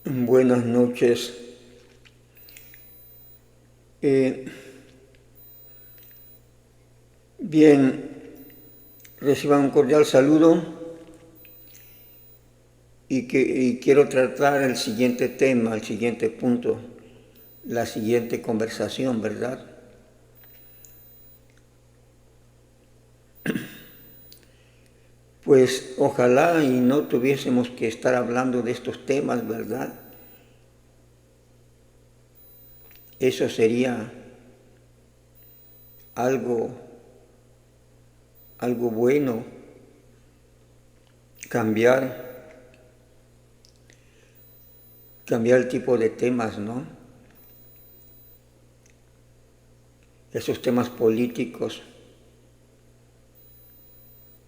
Buenas noches. Bien, reciban un cordial saludo y quiero tratar el siguiente tema, el siguiente punto, la siguiente conversación, ¿verdad? Pues ojalá y no tuviésemos que estar hablando de estos temas, ¿verdad? Eso sería algo bueno, cambiar el tipo de temas, ¿no? Esos temas políticos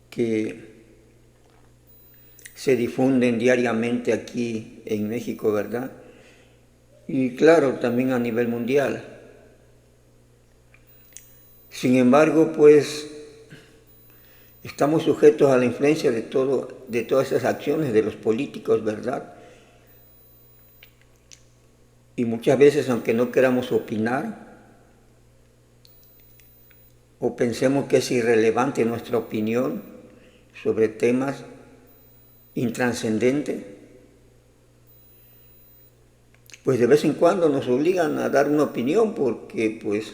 que se difunden diariamente aquí en México, ¿verdad? Y claro, también a nivel mundial. Sin embargo, pues estamos sujetos a la influencia de todas esas acciones de los políticos, ¿verdad? Y muchas veces, aunque no queramos opinar o pensemos que es irrelevante nuestra opinión sobre temas intrascendentes, pues de vez en cuando nos obligan a dar una opinión porque pues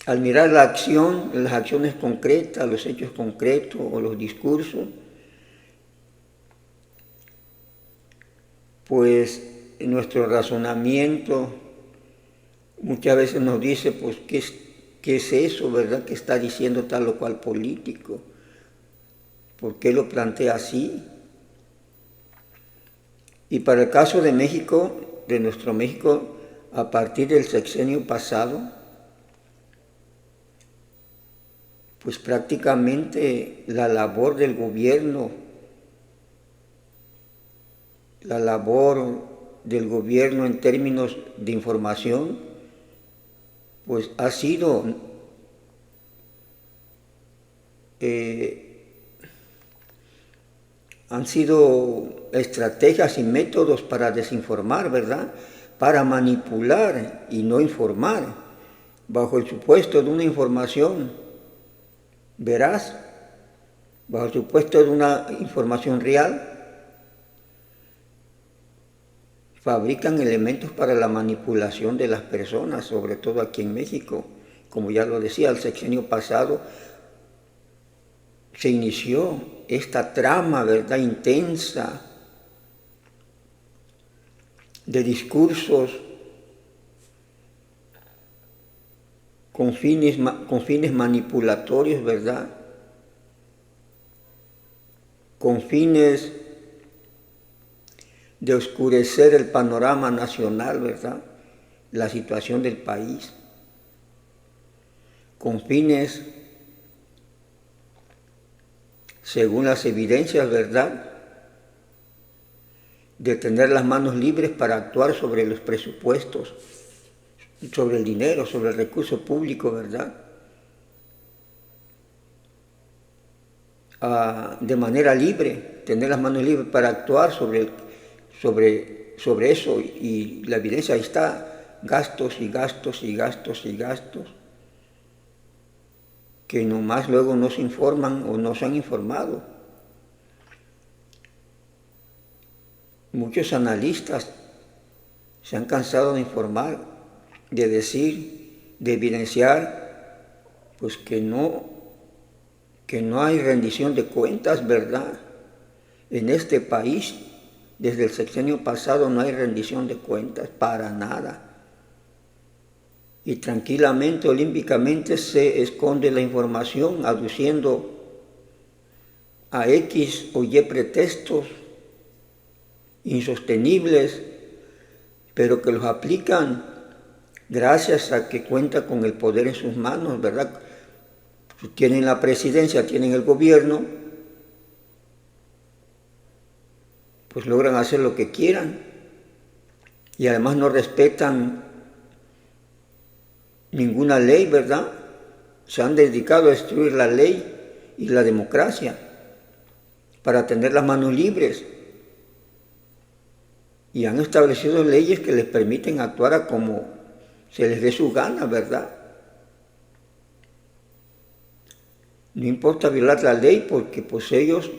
al mirar la acción, las acciones concretas, los hechos concretos o los discursos, pues nuestro razonamiento muchas veces nos dice, pues, ¿qué es eso, verdad, que está diciendo tal o cual político? ¿Por qué lo plantea así? Y para el caso de México, de nuestro México, a partir del sexenio pasado, pues prácticamente la labor del gobierno en términos de información, pues han sido estrategias y métodos para desinformar, ¿verdad? Para manipular y no informar, bajo el supuesto de una información veraz, bajo el supuesto de una información real, fabrican elementos para la manipulación de las personas, sobre todo aquí en México. Como ya lo decía, el sexenio pasado se inició esta trama, ¿verdad?, intensa de discursos con fines manipulatorios, ¿verdad?, con fines de oscurecer el panorama nacional, ¿verdad?, la situación del país, con fines, según las evidencias, ¿verdad?, de tener las manos libres para actuar sobre los presupuestos, sobre el dinero, sobre el recurso público, ¿verdad?, de manera libre, tener las manos libres para actuar sobre eso, y la evidencia ahí está, gastos y gastos y gastos y gastos, que nomás luego no se informan o no se han informado. Muchos analistas se han cansado de informar, de decir, de evidenciar, pues que no hay rendición de cuentas, ¿verdad? En este país, desde el sexenio pasado, no hay rendición de cuentas para nada. Y tranquilamente, olímpicamente, se esconde la información aduciendo a X o Y pretextos insostenibles, pero que los aplican gracias a que cuenta con el poder en sus manos, ¿verdad? Tienen la presidencia, tienen el gobierno, pues logran hacer lo que quieran y además no respetan ninguna ley, ¿verdad?, se han dedicado a destruir la ley y la democracia para tener las manos libres. Y han establecido leyes que les permiten actuar a como se les dé su gana, ¿verdad? No importa violar la ley porque pues ellos,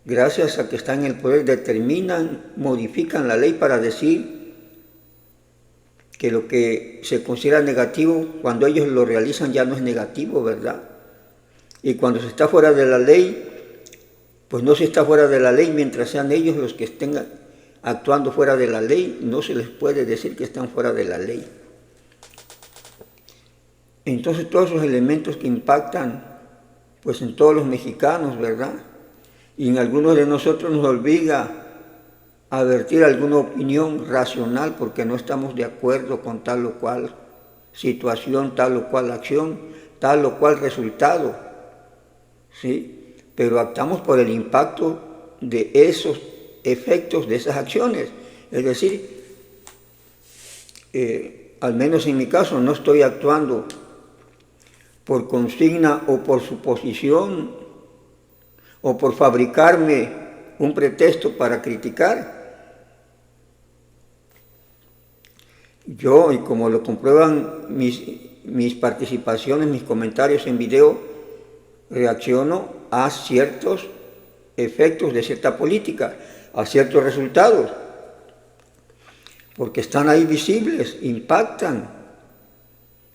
gracias a que están en el poder, determinan, modifican la ley para decir que lo que se considera negativo, cuando ellos lo realizan ya no es negativo, ¿verdad? Y cuando se está fuera de la ley, pues no se está fuera de la ley mientras sean ellos los que estén actuando fuera de la ley, no se les puede decir que están fuera de la ley. Entonces todos esos elementos que impactan pues en todos los mexicanos, ¿verdad? Y en algunos de nosotros nos obliga a vertir alguna opinión racional porque no estamos de acuerdo con tal o cual situación, tal o cual acción, tal o cual resultado, ¿sí? Pero actuamos por el impacto de esos efectos de esas acciones. Es decir, al menos en mi caso, no estoy actuando por consigna o por suposición o por fabricarme un pretexto para criticar. Yo, y como lo comprueban mis participaciones, mis comentarios en video, reacciono a ciertos efectos de cierta política, a ciertos resultados, porque están ahí visibles, impactan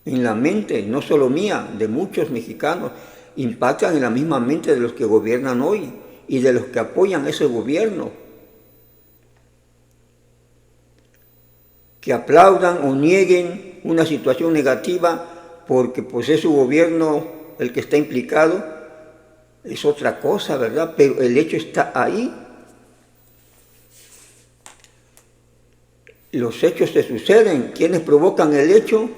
en la mente, no solo mía, de muchos mexicanos, impactan en la misma mente de los que gobiernan hoy y de los que apoyan ese gobierno. Que aplaudan o nieguen una situación negativa porque pues es su gobierno el que está implicado, es otra cosa, ¿verdad? Pero el hecho está ahí. Los hechos se suceden. ¿Quiénes provocan el hecho?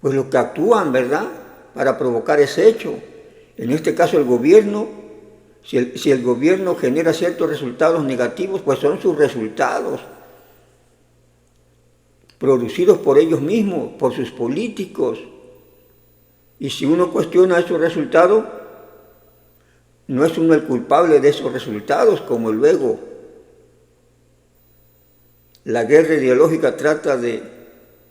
Pues los que actúan, ¿verdad? Para provocar ese hecho. En este caso el gobierno, si el gobierno genera ciertos resultados negativos, pues son sus resultados, producidos por ellos mismos, por sus políticos. Y si uno cuestiona esos resultados, no es uno el culpable de esos resultados, como luego la guerra ideológica trata de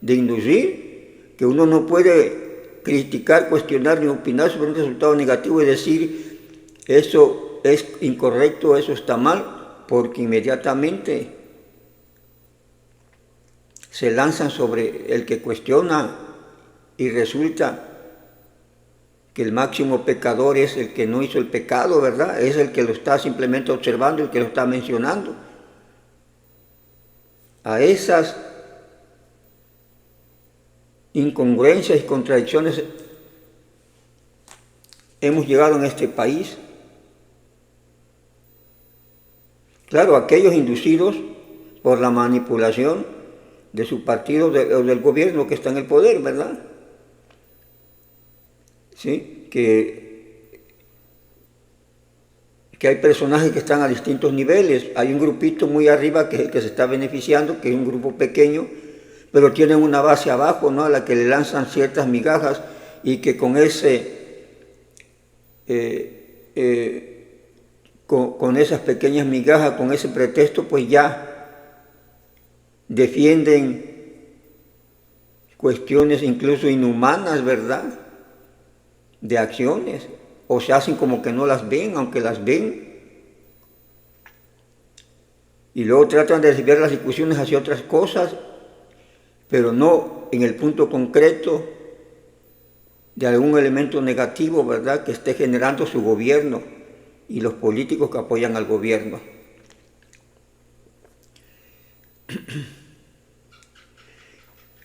inducir, que uno no puede criticar, cuestionar ni opinar sobre un resultado negativo y decir eso es incorrecto, eso está mal, porque inmediatamente se lanzan sobre el que cuestiona y resulta que el máximo pecador es el que no hizo el pecado, ¿verdad? Es el que lo está simplemente observando, el que lo está mencionando. A esas incongruencias y contradicciones hemos llegado en este país. Claro, aquellos inducidos por la manipulación de su partido o del gobierno que está en el poder, ¿verdad? ¿Sí? Que hay personajes que están a distintos niveles. Hay un grupito muy arriba que es el que se está beneficiando, que es un grupo pequeño, pero tienen una base abajo, ¿no? A la que le lanzan ciertas migajas y que con ese con esas pequeñas migajas, con ese pretexto, pues ya defienden cuestiones incluso inhumanas, ¿verdad?, de acciones, o se hacen como que no las ven, aunque las ven, y luego tratan de desviar las discusiones hacia otras cosas, pero no en el punto concreto de algún elemento negativo, ¿verdad?, que esté generando su gobierno y los políticos que apoyan al gobierno.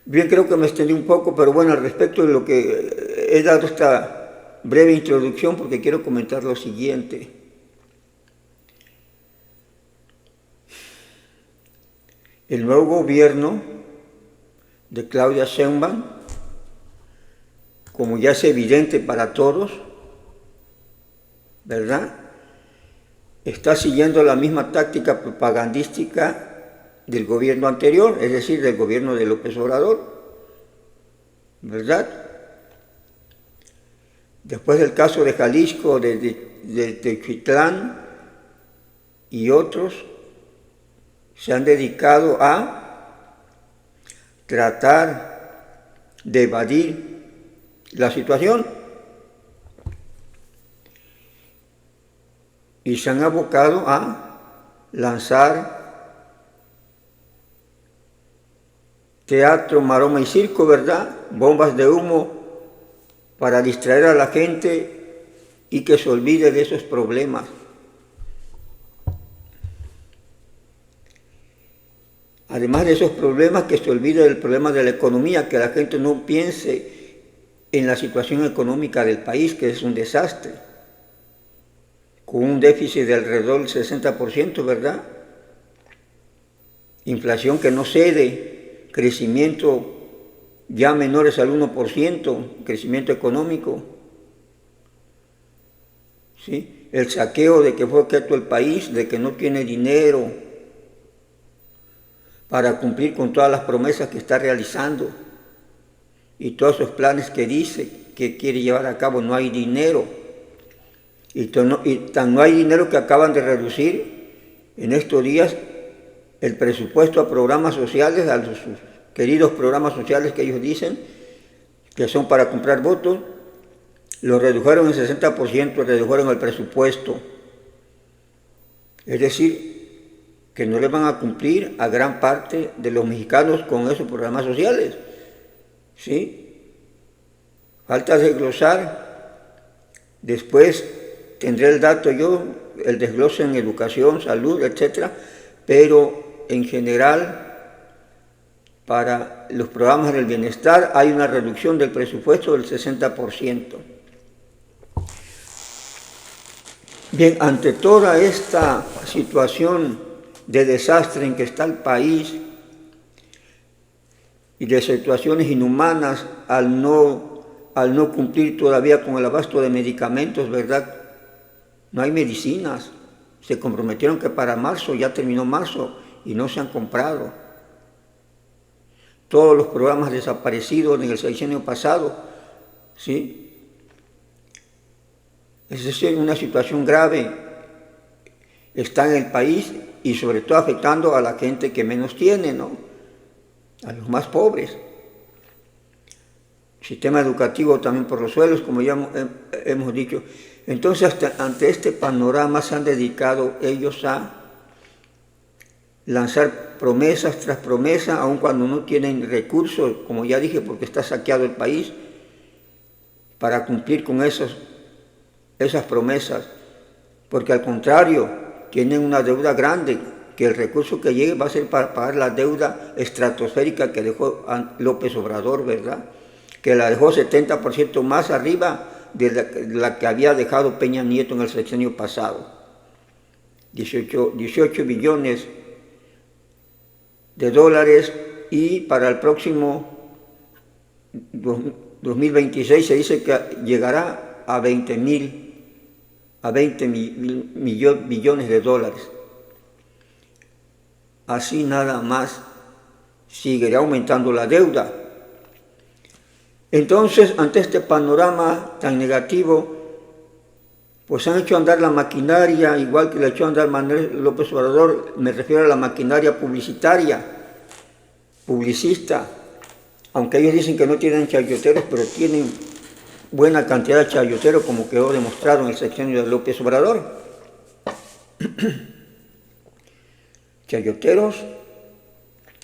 Bien, creo que me extendí un poco, pero bueno, al respecto de lo que he dado esta breve introducción, porque quiero comentar lo siguiente. El nuevo gobierno de Claudia Sheinbaum, como ya es evidente para todos, ¿verdad?, está siguiendo la misma táctica propagandística del gobierno anterior, es decir, del gobierno de López Obrador, ¿verdad? Después del caso de Jalisco, de Techitlán y otros, se han dedicado a tratar de evadir la situación y se han abocado a lanzar teatro, maroma y circo, ¿verdad? Bombas de humo para distraer a la gente y que se olvide de esos problemas. Además de esos problemas, que se olvide del problema de la economía, que la gente no piense en la situación económica del país, que es un desastre, con un déficit de alrededor del 60%, ¿verdad? Inflación que no cede, crecimiento ya menores al 1%, crecimiento económico, ¿sí? El saqueo de que fue objeto el país, de que no tiene dinero para cumplir con todas las promesas que está realizando y todos esos planes que dice que quiere llevar a cabo. No hay dinero, y tan no hay dinero que acaban de reducir en estos días el presupuesto a programas sociales, a sus queridos programas sociales que ellos dicen que son para comprar votos. Lo redujeron en 60%, redujeron el presupuesto. Es decir, que no le van a cumplir a gran parte de los mexicanos con esos programas sociales. ¿Sí? Falta desglosar. Después tendré el dato yo, el desglose en educación, salud, etcétera, pero en general, para los programas del bienestar hay una reducción del presupuesto del 60%. Bien, ante toda esta situación de desastre en que está el país y de situaciones inhumanas al no cumplir todavía con el abasto de medicamentos, ¿verdad? No hay medicinas. Se comprometieron que para marzo, ya terminó marzo y no se han comprado. Todos los programas desaparecidos en el sexenio pasado, ¿sí? Es una situación grave, está en el país y sobre todo afectando a la gente que menos tiene, ¿no? A los más pobres. Sistema educativo también por los suelos, como ya hemos dicho. Entonces, ante este panorama se han dedicado ellos a lanzar promesas tras promesa, aun cuando no tienen recursos, como ya dije, porque está saqueado el país, para cumplir con esas promesas, porque al contrario, tienen una deuda grande, que el recurso que llegue va a ser para pagar la deuda estratosférica que dejó López Obrador, ¿verdad? Que la dejó 70% más arriba de la que había dejado Peña Nieto en el sexenio pasado. 18 billones de dólares, y para el próximo 2026 se dice que llegará a 20 billones de dólares. Así nada más seguirá aumentando la deuda. Entonces, ante este panorama tan negativo, pues han hecho andar la maquinaria, igual que le echó a andar Manuel López Obrador. Me refiero a la maquinaria publicista, aunque ellos dicen que no tienen chayoteros, pero tienen buena cantidad de chayoteros, como quedó demostrado en el sexenio de López Obrador. Chayoteros,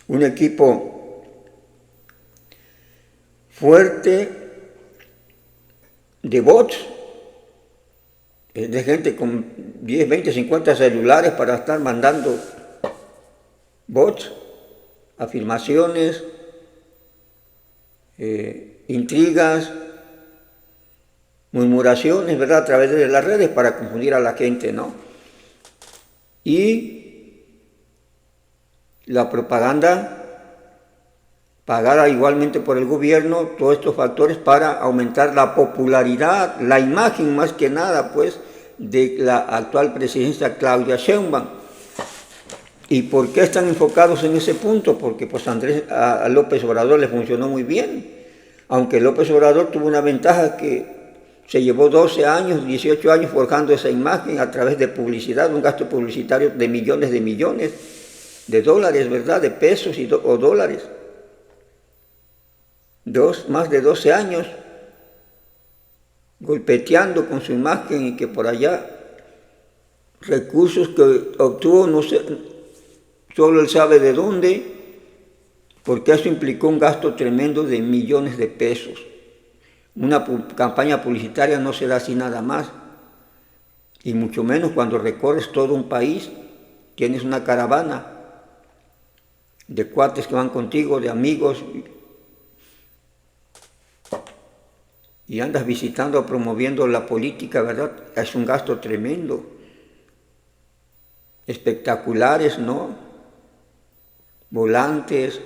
un equipo fuerte de bots, de gente con 10, 20, 50 celulares para estar mandando bots, afirmaciones, intrigas, murmuraciones, ¿verdad?, a través de las redes para confundir a la gente, ¿no? Y la propaganda pagada igualmente por el gobierno, todos estos factores para aumentar la popularidad, la imagen más que nada, pues, de la actual presidencia Claudia Sheinbaum. ¿Y por qué están enfocados en ese punto? Porque pues a López Obrador le funcionó muy bien, aunque López Obrador tuvo una ventaja, que se llevó 12 años, 18 años forjando esa imagen a través de publicidad, un gasto publicitario de millones de dólares, ¿verdad? De pesos o dólares. Más de 12 años golpeteando con su imagen y que por allá recursos que obtuvo, no sé, solo él sabe de dónde, porque eso implicó un gasto tremendo de millones de pesos. Una campaña publicitaria no se da así nada más, y mucho menos cuando recorres todo un país, tienes una caravana de cuates que van contigo, de amigos, y andas visitando, promoviendo la política, ¿verdad? Es un gasto tremendo. Espectaculares, ¿no? Volantes,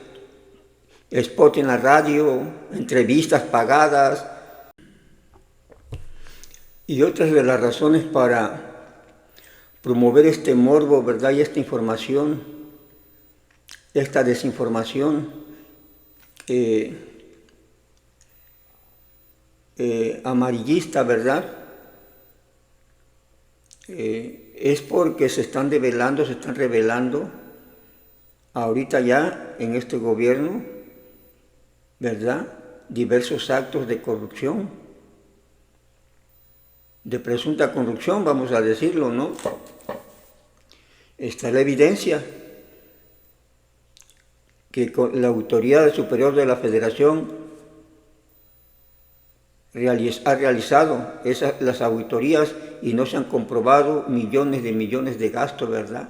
spot en la radio, entrevistas pagadas. Y otras de las razones para promover este morbo, ¿verdad? Y esta información, esta desinformación amarillista, ¿verdad? Es porque se están revelando ahorita ya en este gobierno, ¿verdad? Diversos actos de corrupción, de presunta corrupción, vamos a decirlo, ¿no? Está la evidencia que la Autoridad Superior de la Federación ha realizado las auditorías y no se han comprobado millones de gastos, ¿verdad?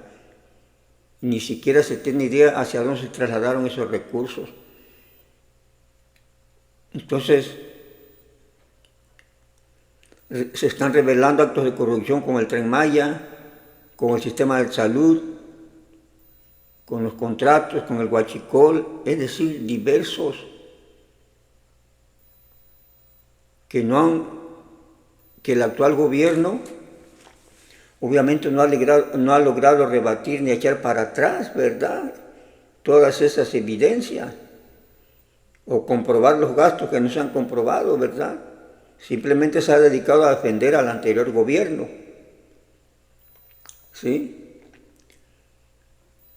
Ni siquiera se tiene idea hacia dónde se trasladaron esos recursos. Entonces, se están revelando actos de corrupción con el Tren Maya, con el sistema de salud, con los contratos, con el huachicol, es decir, diversos que el actual gobierno obviamente no ha logrado rebatir ni echar para atrás, ¿verdad? Todas esas evidencias, o comprobar los gastos que no se han comprobado, ¿verdad? Simplemente se ha dedicado a defender al anterior gobierno, ¿sí?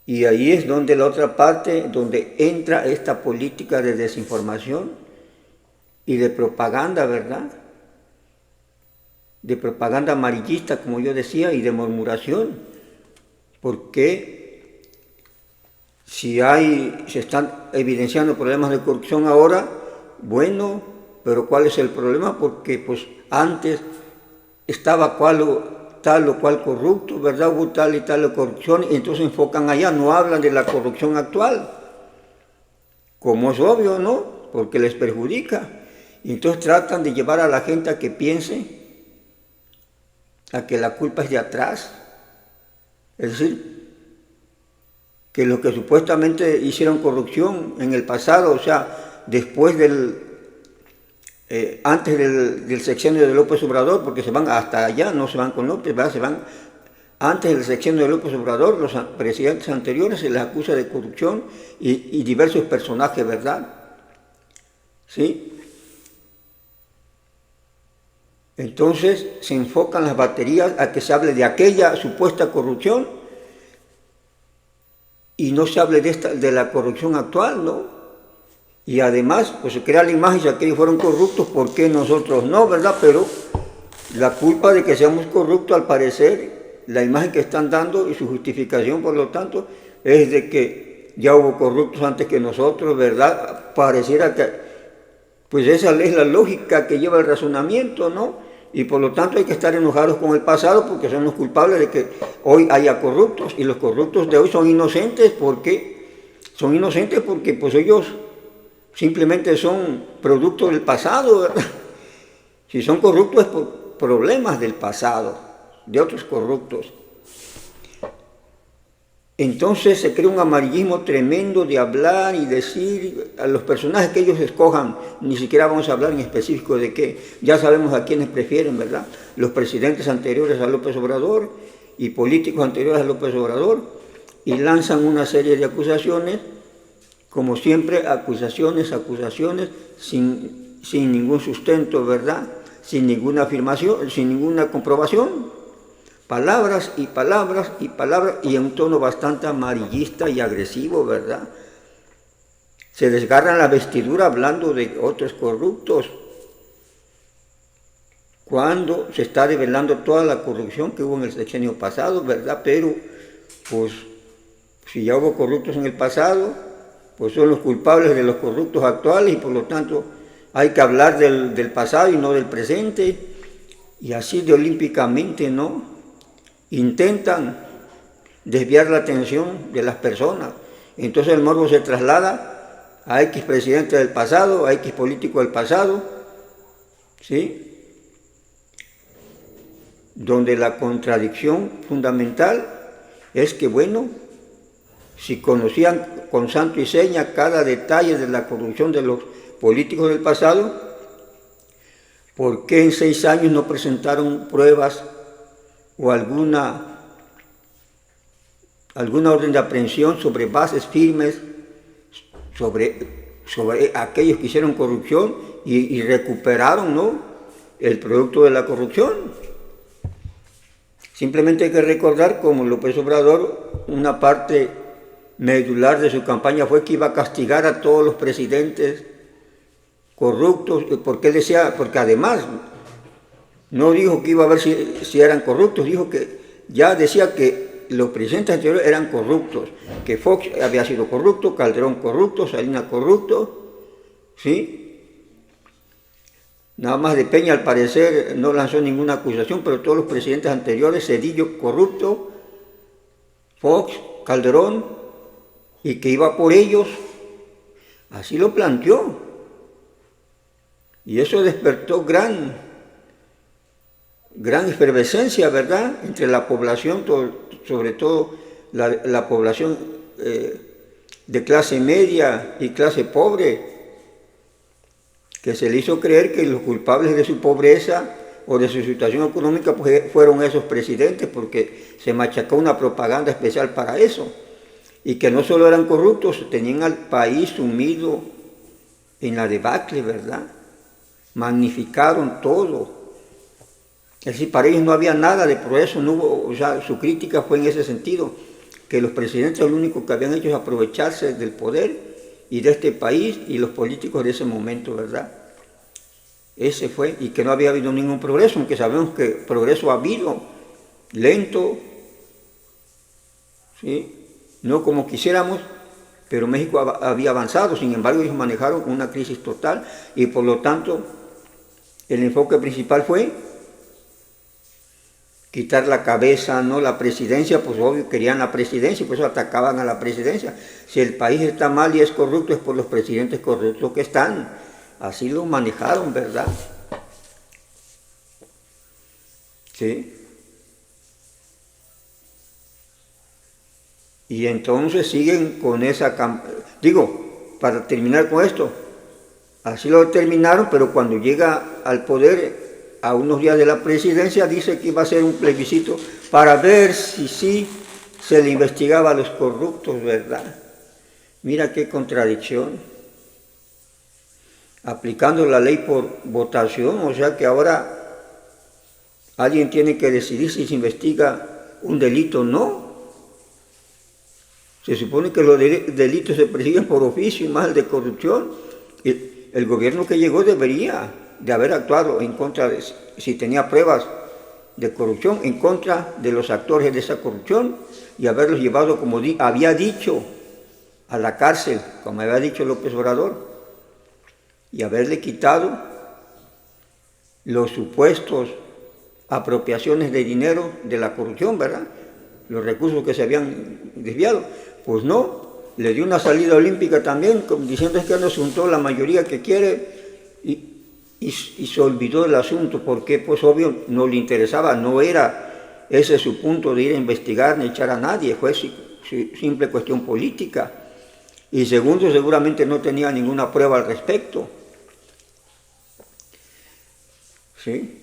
Y ahí es donde la otra parte, donde entra esta política de desinformación y de propaganda, ¿verdad? De propaganda amarillista, como yo decía, y de murmuración. Porque se están evidenciando problemas de corrupción ahora, bueno, pero ¿cuál es el problema? Porque pues antes estaba tal o cual corrupto, ¿verdad? Hubo tal y tal corrupción, y entonces enfocan allá, no hablan de la corrupción actual, como es obvio, ¿no? Porque les perjudica. Y entonces tratan de llevar a la gente a que piense a que la culpa es de atrás. Es decir, que los que supuestamente hicieron corrupción en el pasado, o sea, después antes del sexenio de López Obrador, porque se van hasta allá, no se van con López, ¿verdad? Se van antes del sexenio de López Obrador, los presidentes anteriores se les acusa de corrupción y diversos personajes, ¿verdad? ¿Sí? Entonces se enfocan las baterías a que se hable de aquella supuesta corrupción y no se hable de la corrupción actual, ¿no? Y además, pues se crea la imagen, si aquellos fueron corruptos, ¿por qué nosotros no, verdad? Pero la culpa de que seamos corruptos, al parecer, la imagen que están dando y su justificación, por lo tanto, es de que ya hubo corruptos antes que nosotros, ¿verdad? Pareciera que, pues esa es la lógica que lleva el razonamiento, ¿no? Y por lo tanto hay que estar enojados con el pasado porque son los culpables de que hoy haya corruptos, y los corruptos de hoy son inocentes porque pues ellos simplemente son producto del pasado, ¿verdad? Si son corruptos es por problemas del pasado, de otros corruptos. Entonces se crea un amarillismo tremendo de hablar y decir a los personajes que ellos escojan, ni siquiera vamos a hablar en específico de qué, ya sabemos a quiénes prefieren, ¿verdad? Los presidentes anteriores a López Obrador y políticos anteriores a López Obrador, y lanzan una serie de acusaciones, como siempre, acusaciones sin ningún sustento, ¿verdad? sin ninguna afirmación, sin ninguna comprobación. Palabras y palabras y palabras, y en un tono bastante amarillista y agresivo, ¿verdad? Se desgarran la vestidura hablando de otros corruptos, cuando se está develando toda la corrupción que hubo en el sexenio pasado, ¿verdad? Pero, pues, si ya hubo corruptos en el pasado, pues son los culpables de los corruptos actuales y por lo tanto hay que hablar del pasado y no del presente. Y así de olímpicamente, ¿no? Intentan desviar la atención de las personas. Entonces el morbo se traslada a X presidente del pasado, a X político del pasado, ¿sí? Donde la contradicción fundamental es que, bueno, si conocían con santo y seña cada detalle de la corrupción de los políticos del pasado, ¿por qué en 6 años no presentaron pruebas o alguna orden de aprehensión sobre bases firmes sobre aquellos que hicieron corrupción y recuperaron, ¿no?, el producto de la corrupción? Simplemente hay que recordar como López Obrador, una parte medular de su campaña fue que iba a castigar a todos los presidentes corruptos, porque él decía, porque además no dijo que iba a ver si eran corruptos, dijo que ya decía que los presidentes anteriores eran corruptos, que Fox había sido corrupto, Calderón corrupto, Salinas corrupto, ¿sí? Nada más de Peña, al parecer, no lanzó ninguna acusación, pero todos los presidentes anteriores, Cedillo corrupto, Fox, Calderón, y que iba por ellos, así lo planteó. Y eso despertó gran efervescencia, ¿verdad?, entre la población, sobre todo la población de clase media y clase pobre, que se le hizo creer que los culpables de su pobreza o de su situación económica pues, fueron esos presidentes, porque se machacó una propaganda especial para eso, y que no solo eran corruptos, tenían al país sumido en la debacle, ¿verdad? Magnificaron todo. Es decir, para ellos no había nada de progreso, no hubo, o sea, su crítica fue en ese sentido, que los presidentes lo único que habían hecho es aprovecharse del poder y de este país y los políticos de ese momento, ¿verdad? Ese fue, y que no había habido ningún progreso, aunque sabemos que progreso ha habido, lento, ¿sí?, no como quisiéramos, pero México había avanzado. Sin embargo, ellos manejaron una crisis total y por lo tanto el enfoque principal fue quitar la cabeza, no la presidencia, pues obvio querían la presidencia y por eso atacaban a la presidencia. Si el país está mal y es corrupto, es por los presidentes corruptos que están. Así lo manejaron, ¿verdad? Sí. Y entonces siguen con esa campaña. Digo, para terminar con esto, así lo terminaron, pero cuando llega al poder, a unos días de la presidencia, dice que iba a ser un plebiscito para ver si sí se le investigaba a los corruptos, ¿verdad? Mira qué contradicción. Aplicando la ley por votación, o sea que ahora alguien tiene que decidir si se investiga un delito o no. Se supone que los delitos se persiguen por oficio y más el de corrupción. El gobierno que llegó debería de haber actuado en contra de, si tenía pruebas de corrupción, en contra de los actores de esa corrupción y haberlos llevado, como había dicho, a la cárcel, como había dicho López Obrador, y haberle quitado los supuestos apropiaciones de dinero de la corrupción, ¿verdad?, los recursos que se habían desviado. Pues no, le dio una salida olímpica también, diciendo que no se juntó la mayoría que quiere y se olvidó del asunto, porque pues obvio no le interesaba, no era ese su punto de ir a investigar ni echar a nadie, fue simple cuestión política. Y segundo, seguramente no tenía ninguna prueba al respecto. ¿Sí?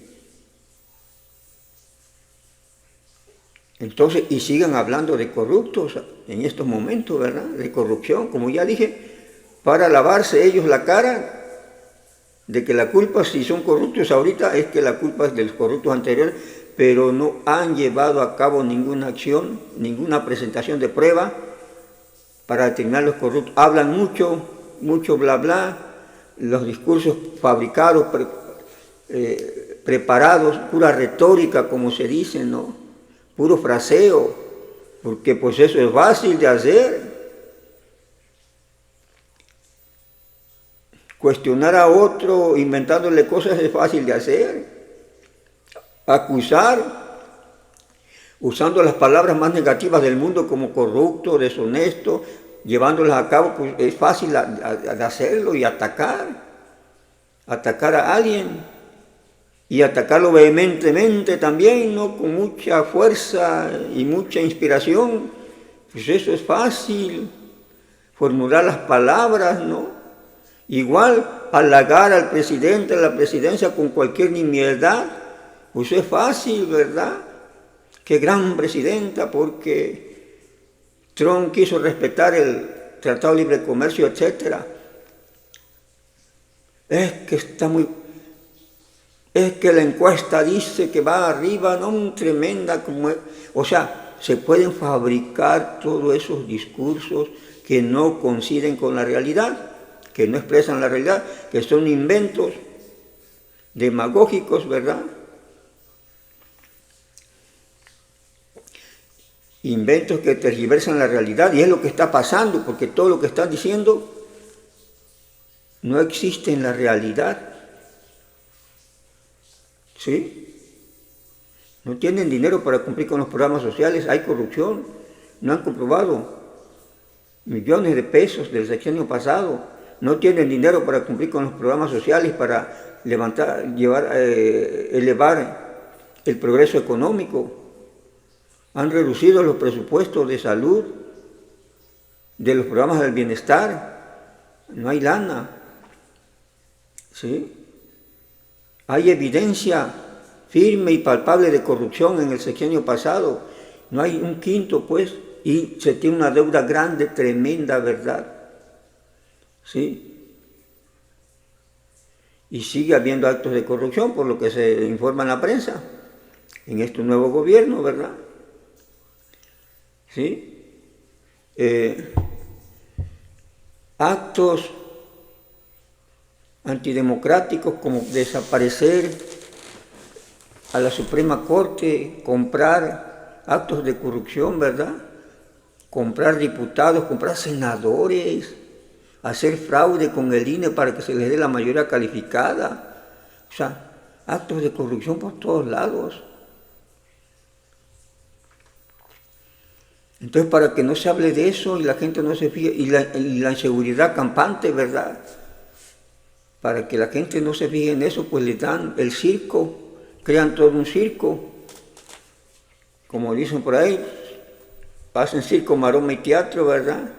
Entonces, y sigan hablando de corruptos en estos momentos, ¿verdad?, de corrupción, como ya dije, para lavarse ellos la cara de que la culpa, si son corruptos ahorita, es que la culpa es de los corruptos anteriores, pero no han llevado a cabo ninguna acción, ninguna presentación de prueba para determinar los corruptos. Hablan mucho bla bla, los discursos fabricados, preparados, pura retórica, como se dice, ¿no? Puro fraseo, porque pues eso es fácil de hacer. Cuestionar a otro inventándole cosas es fácil de hacer. Acusar, usando las palabras más negativas del mundo como corrupto, deshonesto, llevándolas a cabo, pues es fácil de hacerlo y atacar a alguien y atacarlo vehementemente también, ¿no? Con mucha fuerza y mucha inspiración, pues eso es fácil, formular las palabras, ¿no? Igual, halagar al presidente, a la presidencia con cualquier nimiedad, pues es fácil, ¿verdad? Qué gran presidenta, porque Trump quiso respetar el Tratado de Libre Comercio, etc. Es que la encuesta dice que va arriba, ¿no? Tremenda como es. O sea, se pueden fabricar todos esos discursos que no coinciden con la realidad, que no expresan la realidad, que son inventos demagógicos, ¿verdad? Inventos que tergiversan la realidad, y es lo que está pasando, porque todo lo que están diciendo no existe en la realidad. ¿Sí? No tienen dinero para cumplir con los programas sociales, hay corrupción, no han comprobado millones de pesos del sexenio pasado. No tienen dinero para cumplir con los programas sociales, para elevar el progreso económico. Han reducido los presupuestos de salud, de los programas del bienestar. No hay lana. ¿Sí? Hay evidencia firme y palpable de corrupción en el sexenio pasado. No hay un quinto, pues, y se tiene una deuda grande, tremenda, ¿verdad? ¿Sí? Y sigue habiendo actos de corrupción, por lo que se informa en la prensa, en este nuevo gobierno, ¿verdad? ¿Sí? Actos antidemocráticos como desaparecer a la Suprema Corte, comprar actos de corrupción, ¿verdad? Comprar diputados, comprar senadores, hacer fraude con el INE para que se les dé la mayoría calificada. O sea, actos de corrupción por todos lados. Entonces, para que no se hable de eso y la gente no se fije, y la inseguridad campante, ¿verdad? Para que la gente no se fije en eso, pues le dan el circo, crean todo un circo. Como dicen por ahí, hacen circo, maroma y teatro, ¿verdad?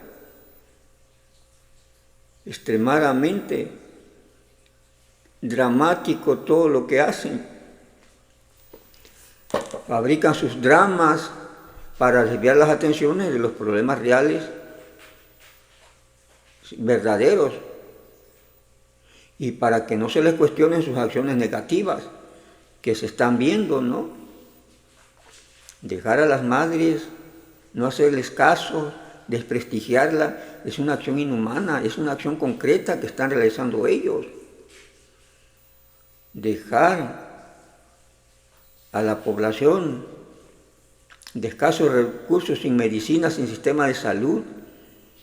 Extremadamente dramático todo lo que hacen. Fabrican sus dramas para desviar las atenciones de los problemas reales, verdaderos, y para que no se les cuestionen sus acciones negativas que se están viendo, ¿no? Dejar a las madres, no hacerles caso, desprestigiarla, es una acción inhumana, es una acción concreta que están realizando ellos. Dejar a la población de escasos recursos, sin medicina, sin sistema de salud,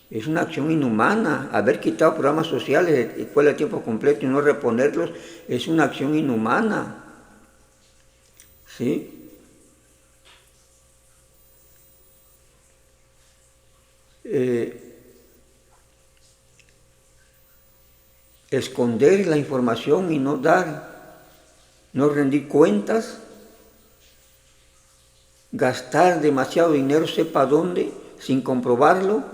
es una acción inhumana. Haber quitado programas sociales de escuela de tiempo completo y no reponerlos es una acción inhumana. ¿Sí? Esconder la información y no rendir cuentas, gastar demasiado dinero sepa dónde sin comprobarlo,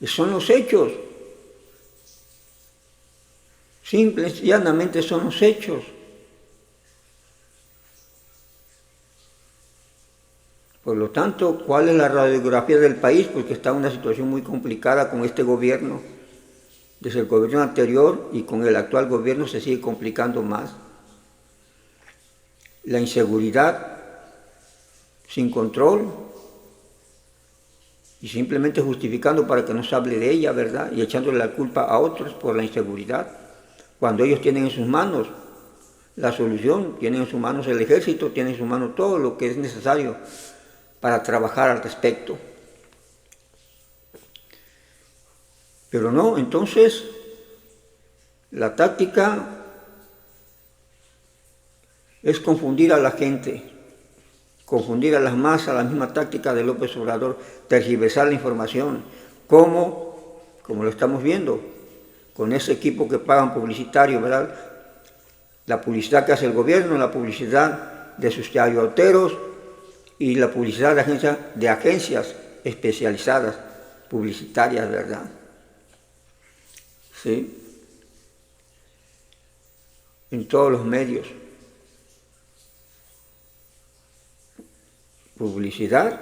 son los hechos. Simple y llanamente son los hechos. Por lo tanto, ¿cuál es la radiografía del país? Porque está en una situación muy complicada con este gobierno. desde el gobierno anterior y con el actual gobierno se sigue complicando más. La inseguridad sin control y simplemente justificando para que no se hable de ella, ¿verdad? Y echándole la culpa a otros por la inseguridad, cuando ellos tienen en sus manos la solución, tienen en sus manos el ejército, tienen en sus manos todo lo que es necesario para trabajar al respecto. Pero no, entonces la táctica es confundir a la gente, confundir a las masas, la misma táctica de López Obrador, tergiversar la información, como lo estamos viendo, con ese equipo que pagan publicitario, ¿verdad? La publicidad que hace el gobierno, la publicidad de sus chayoteros y la publicidad de agencias especializadas, publicitarias, ¿verdad? ¿Sí? En todos los medios. Publicidad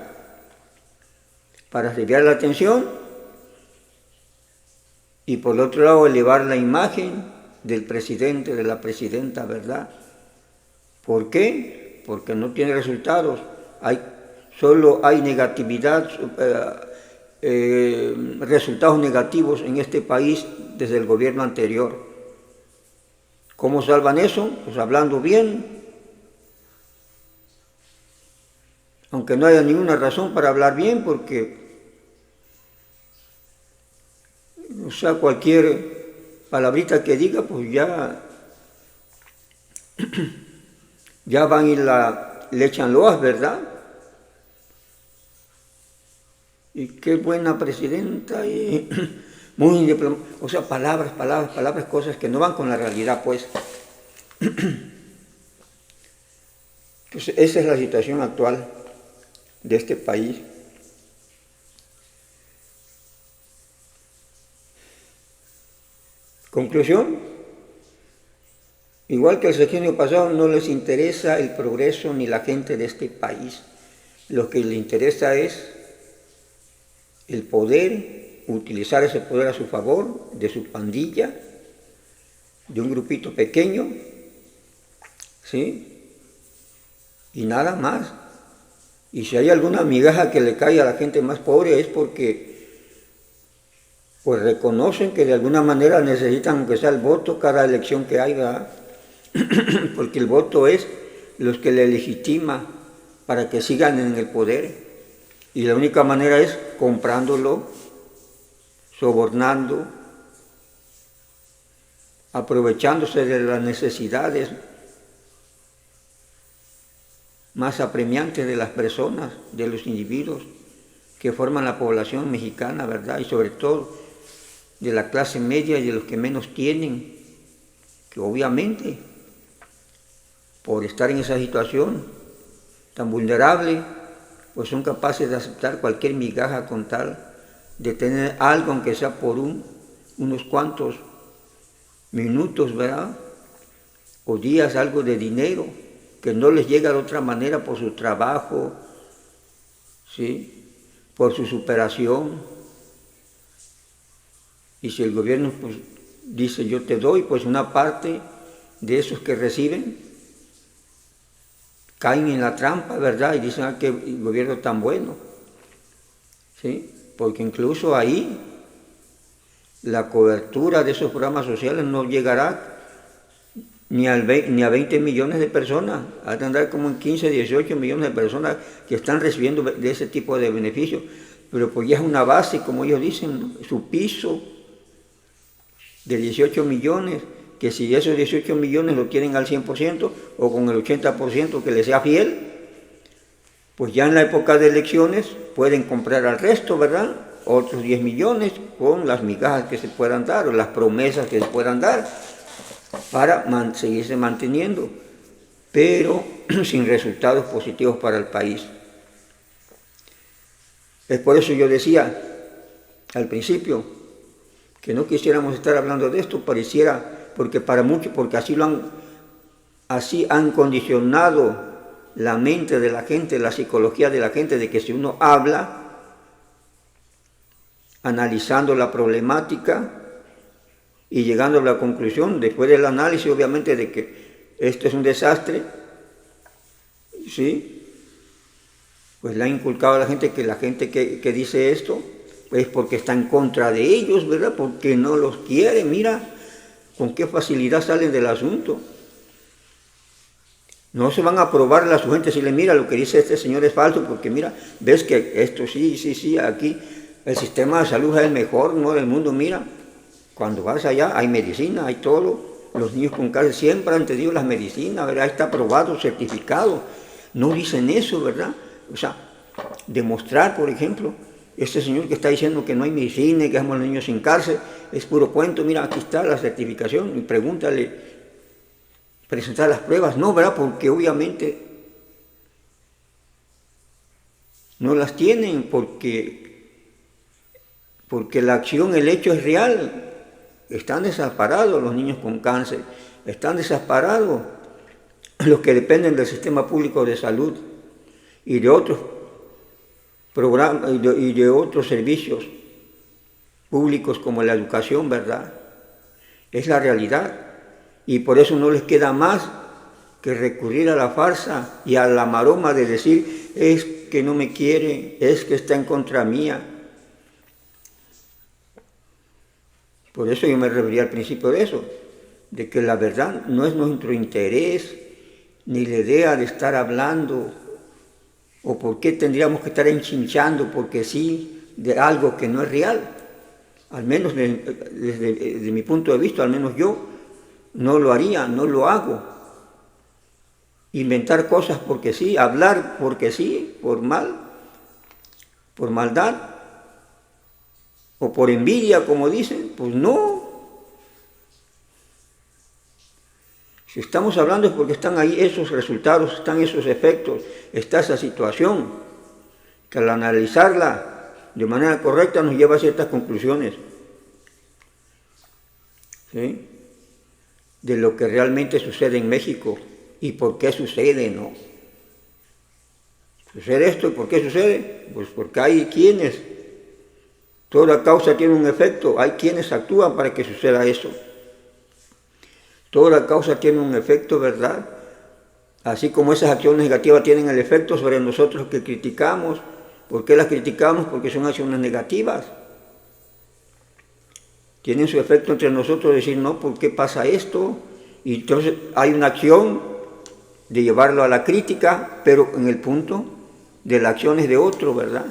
para desviar la atención y por otro lado elevar la imagen del presidente, de la presidenta, ¿verdad? ¿Por qué? Porque no tiene resultados. Solo hay negatividad, resultados negativos en este país desde el gobierno anterior. ¿Cómo salvan eso? Pues hablando bien. Aunque no haya ninguna razón para hablar bien, porque, o sea, cualquier palabrita que diga, pues ya van y le echan loas, ¿verdad? Y qué buena presidenta, y muy diplomática, o sea, palabras, cosas que no van con la realidad, pues. Entonces, esa es la situación actual de este país. Conclusión, igual que el sexenio pasado, no les interesa el progreso ni la gente de este país. Lo que les interesa es el poder, utilizar ese poder a su favor, de su pandilla, de un grupito pequeño, ¿sí? Y nada más. Y si hay alguna migaja que le cae a la gente más pobre es porque pues reconocen que de alguna manera necesitan, aunque sea el voto, cada elección que haya, porque el voto es los que le legitima para que sigan en el poder. Y la única manera es comprándolo, sobornando, aprovechándose de las necesidades más apremiantes de las personas, de los individuos que forman la población mexicana, ¿verdad? Y sobre todo de la clase media y de los que menos tienen, que obviamente por estar en esa situación tan vulnerable, pues son capaces de aceptar cualquier migaja con tal de tener algo, aunque sea por unos cuantos minutos, ¿verdad? O días, algo de dinero, que no les llega de otra manera por su trabajo, ¿sí? Por su superación. Y si el gobierno pues, dice yo te doy, pues una parte de esos que reciben caen en la trampa, ¿verdad? Y dicen que el gobierno es tan bueno, ¿sí? Porque incluso ahí la cobertura de esos programas sociales no llegará ni a 20 millones de personas, va a tener como en 15, 18 millones de personas que están recibiendo de ese tipo de beneficios, pero pues ya es una base, como ellos dicen, ¿no? Su piso de 18 millones, que si esos 18 millones lo tienen al 100% o con el 80% que les sea fiel, pues ya en la época de elecciones pueden comprar al resto, ¿verdad? Otros 10 millones con las migajas que se puedan dar o las promesas que se puedan dar para seguirse manteniendo, pero sin resultados positivos para el país. Es por eso yo decía al principio que no quisiéramos estar hablando de esto, pareciera, porque para muchos, porque así han condicionado la mente de la gente, la psicología de la gente, de que si uno habla analizando la problemática, y llegando a la conclusión, después del análisis obviamente de que esto es un desastre, ¿sí? Pues le ha inculcado a la gente que dice esto es porque está en contra de ellos, ¿verdad? Porque no los quiere, mira con qué facilidad salen del asunto. No se van a probarle a su gente si le mira lo que dice este señor es falso, porque mira, ves que esto sí, aquí el sistema de salud es el mejor, ¿no? Del mundo, mira, cuando vas allá hay medicina, hay todo, los niños con cáncer siempre han tenido las medicinas, ¿verdad? Está aprobado, certificado, no dicen eso, ¿verdad? O sea, demostrar, por ejemplo, este señor que está diciendo que no hay medicina y que dejamos a los niños sin cáncer, es puro cuento, mira, aquí está la certificación, y pregúntale, presentar las pruebas, no, ¿verdad? Porque obviamente no las tienen, porque la acción, el hecho es real. Están desamparados los niños con cáncer, están desamparados los que dependen del sistema público de salud y de otros programas y de otros servicios públicos como la educación, ¿verdad? Es la realidad. Y por eso no les queda más que recurrir a la farsa y a la maroma de decir, es que no me quiere, es que está en contra mía. Por eso yo me refería al principio de eso, de que la verdad no es nuestro interés, ni la idea de estar hablando, o por qué tendríamos que estar enchinchando, porque sí, de algo que no es real. Al menos desde mi punto de vista, al menos yo no lo haría, no lo hago. Inventar cosas porque sí, hablar porque sí, por maldad, o por envidia, como dicen, pues no. Si estamos hablando es porque están ahí esos resultados, están esos efectos, está esa situación, que al analizarla de manera correcta nos lleva a ciertas conclusiones, ¿sí? De lo que realmente sucede en México y por qué sucede, ¿no? ¿Sucede esto y por qué sucede? Pues porque hay quienes, toda causa tiene un efecto, hay quienes actúan para que suceda eso. Toda causa tiene un efecto, ¿verdad? Así como esas acciones negativas tienen el efecto sobre nosotros que criticamos. ¿Por qué las criticamos? Porque son acciones negativas. Tienen su efecto entre nosotros decir, no, ¿por qué pasa esto? Y entonces hay una acción de llevarlo a la crítica, pero en el punto de las acciones de otro, ¿verdad?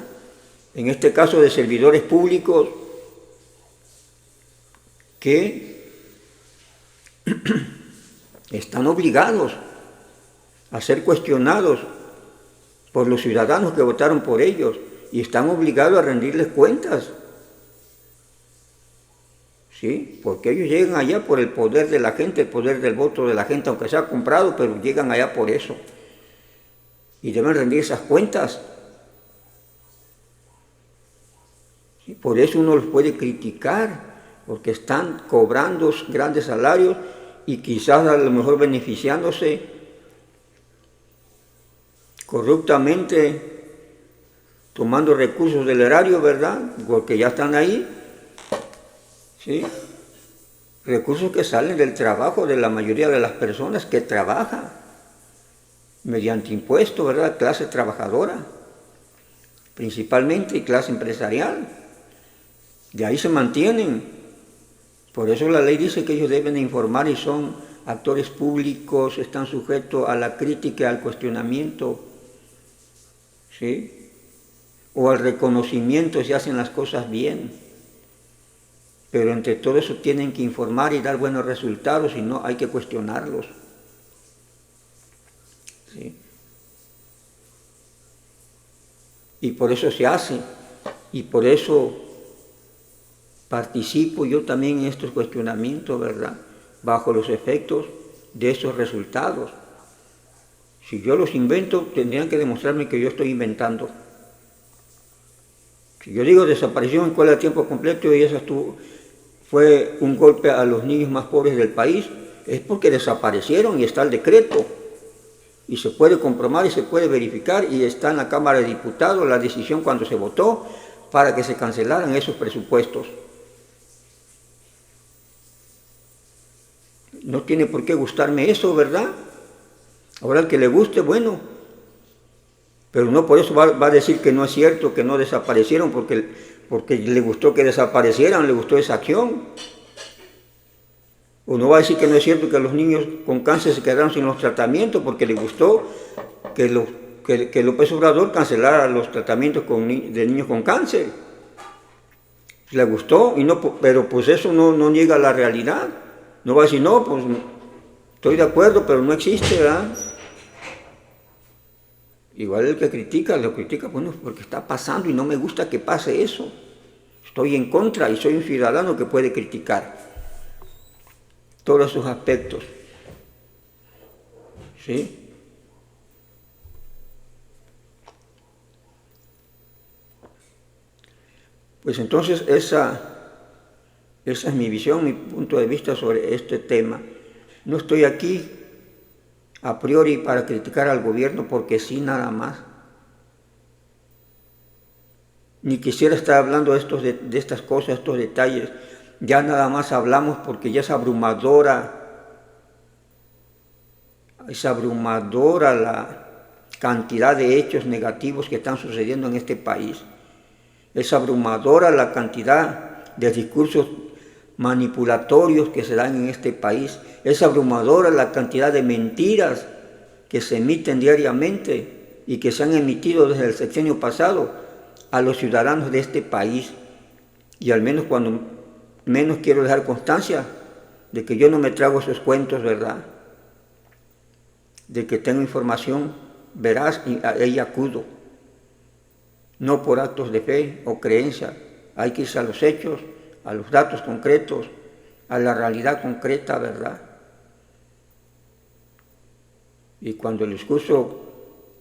En este caso de servidores públicos que están obligados a ser cuestionados por los ciudadanos que votaron por ellos y están obligados a rendirles cuentas. ¿Sí? Porque ellos llegan allá por el poder de la gente, el poder del voto de la gente, aunque sea comprado, pero llegan allá por eso. Y deben rendir esas cuentas. ¿Sí? Por eso uno los puede criticar, porque están cobrando grandes salarios y quizás a lo mejor beneficiándose corruptamente, tomando recursos del erario, ¿verdad? Porque ya están ahí. ¿Sí? Recursos que salen del trabajo de la mayoría de las personas que trabajan mediante impuestos, ¿verdad? Clase trabajadora, principalmente, y clase empresarial. De ahí se mantienen. Por eso la ley dice que ellos deben informar y son actores públicos, están sujetos a la crítica, al cuestionamiento, ¿sí? O al reconocimiento si hacen las cosas bien. Pero entre todo eso tienen que informar y dar buenos resultados, y no hay que cuestionarlos. ¿Sí? Y por eso se hace, y por eso participo yo también en estos cuestionamientos, ¿verdad? Bajo los efectos de esos resultados. Si yo los invento, tendrían que demostrarme que yo estoy inventando. Si yo digo desaparición en escuela de tiempo completo y esa fue un golpe a los niños más pobres del país, es porque desaparecieron y está el decreto. Y se puede comprobar y se puede verificar y está en la Cámara de Diputados la decisión cuando se votó para que se cancelaran esos presupuestos. No tiene por qué gustarme eso, ¿verdad? Ahora el que le guste, bueno, pero no por eso va a decir que no es cierto, que no desaparecieron, porque le gustó que desaparecieran, le gustó esa acción. O no va a decir que no es cierto que los niños con cáncer se quedaron sin los tratamientos porque le gustó que López Obrador cancelara los tratamientos de niños con cáncer. Le gustó, pero pues eso no niega la realidad. No va a decir, no, pues estoy de acuerdo, pero no existe, ¿verdad? Igual el que critica, lo critica, bueno, porque está pasando y no me gusta que pase eso. Estoy en contra y soy un ciudadano que puede criticar todos esos aspectos. ¿Sí? Pues entonces esa es mi visión, mi punto de vista sobre este tema. No estoy aquí a priori para criticar al gobierno porque sí, nada más. Ni quisiera estar hablando de estas cosas, estos detalles. Ya nada más hablamos porque ya es abrumadora la cantidad de hechos negativos que están sucediendo en este país. Es abrumadora la cantidad de discursos manipulatorios que se dan en este país. Es abrumadora la cantidad de mentiras que se emiten diariamente y que se han emitido desde el sexenio pasado a los ciudadanos de este país. Y al menos cuando menos quiero dejar constancia de que yo no me trago esos cuentos, ¿verdad? De que tengo información veraz y a ella acudo. No por actos de fe o creencia. Hay que irse a los hechos, a los datos concretos, a la realidad concreta, ¿verdad? Y cuando el discurso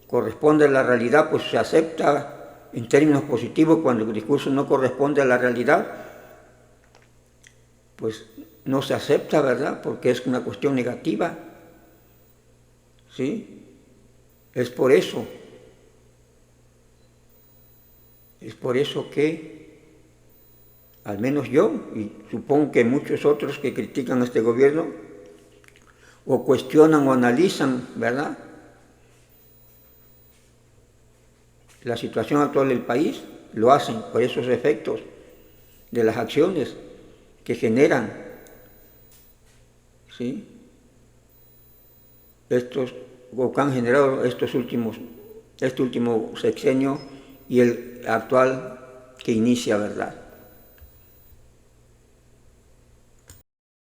corresponde a la realidad, pues se acepta en términos positivos. Cuando el discurso no corresponde a la realidad, pues no se acepta, ¿verdad? Porque es una cuestión negativa. ¿Sí? Es por eso que, al menos yo, y supongo que muchos otros que critican a este gobierno, o cuestionan o analizan, ¿verdad?, la situación actual del país, lo hacen por esos efectos de las acciones que generan, ¿sí?, o que han generado este último sexenio y el actual que inicia, ¿verdad?